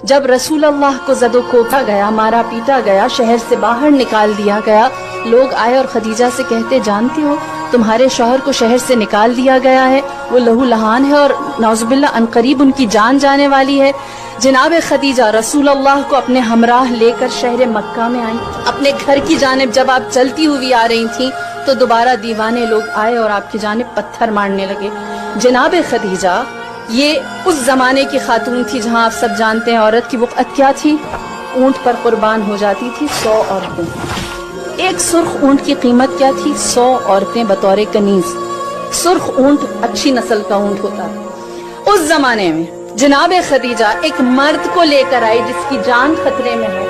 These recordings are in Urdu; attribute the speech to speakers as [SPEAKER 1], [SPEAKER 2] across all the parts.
[SPEAKER 1] جب رسول اللہ کو زد و کوفا گیا، مارا پیٹا گیا، شہر سے باہر نکال دیا گیا، لوگ آئے اور خدیجہ سے کہتے جانتی ہو تمہارے شوہر کو شہر سے نکال دیا گیا ہے، وہ لہو لہان ہے اور نعوذ باللہ عنقریب ان کی جان جانے والی ہے۔ جناب خدیجہ رسول اللہ کو اپنے ہمراہ لے کر شہر مکہ میں آئیں۔ اپنے گھر کی جانب جب آپ چلتی ہوئی آ رہی تھیں تو دوبارہ دیوانے لوگ آئے اور آپ کی جانب پتھر مارنے لگے۔ جناب خدیجہ یہ اس زمانے کی خاتون تھی جہاں آپ سب جانتے ہیں عورت کی وقعت کیا تھی، اونٹ پر قربان ہو جاتی تھی 100 عورتیں۔ ایک سرخ اونٹ کی قیمت کیا تھی؟ 100 عورتیں بطور کنیز۔ سرخ اونٹ اچھی نسل کا اونٹ ہوتا ہے۔ اس زمانے میں جناب خدیجہ ایک مرد کو لے کر آئی جس کی جان خطرے میں ہے،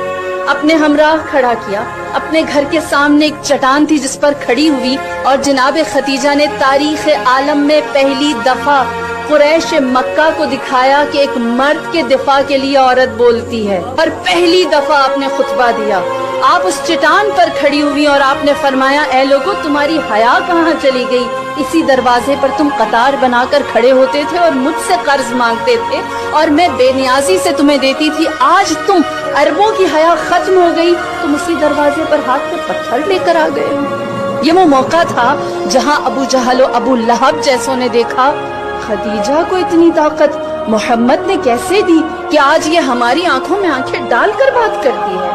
[SPEAKER 1] اپنے ہمراہ کھڑا کیا، اپنے گھر کے سامنے ایک چٹان تھی جس پر کھڑی ہوئی، اور جناب خدیجہ نے تاریخ عالم میں پہلی دفعہ قریش مکہ کو دکھایا کہ ایک مرد کے دفاع کے لیے عورت بولتی ہے، اور پہلی دفعہ آپ نے خطبہ دیا۔ آپ اس چٹان پر کھڑی ہوئی اور آپ نے فرمایا اے لوگو تمہاری حیا کہاں چلی گئی؟ اسی دروازے پر تم قطار بنا کر کھڑے ہوتے تھے اور مجھ سے قرض مانگتے تھے اور میں بے نیازی سے تمہیں دیتی تھی، آج تم عربوں کی حیا ختم ہو گئی، تم اسی دروازے پر ہاتھ میں پتھر لے کر آ گئے ہو۔ یہ وہ موقع تھا جہاں ابو جہل و ابو لہب جیسوں نے دیکھا خدیجہ کو اتنی طاقت محمد نے کیسے دی کہ آج یہ ہماری آنکھوں میں آنکھیں ڈال کر بات کرتی ہے۔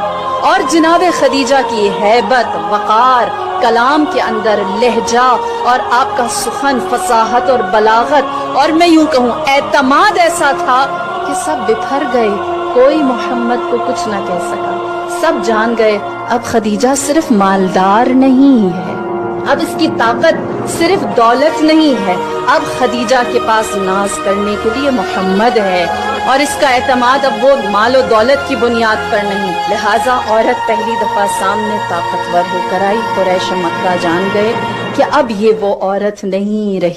[SPEAKER 1] اور جناب خدیجہ کی ہیبت، وقار، کلام کے اندر لہجہ اور آپ کا سخن، فصاحت اور بلاغت اور میں یوں کہوں اعتماد ایسا تھا کہ سب بپھر گئے، کوئی محمد کو کچھ نہ کہہ سکا، سب جان گئے اب خدیجہ صرف مالدار نہیں ہے، اب اس کی طاقت صرف دولت نہیں ہے، اب خدیجہ کے پاس ناز کرنے کے لیے محمد ہے، اور اس کا اعتماد اب وہ مال و دولت کی بنیاد پر نہیں۔ لہٰذا عورت پہلی دفعہ سامنے طاقتور ہو کر آئی، قریش مکہ جان گئے کہ اب یہ وہ عورت نہیں رہی۔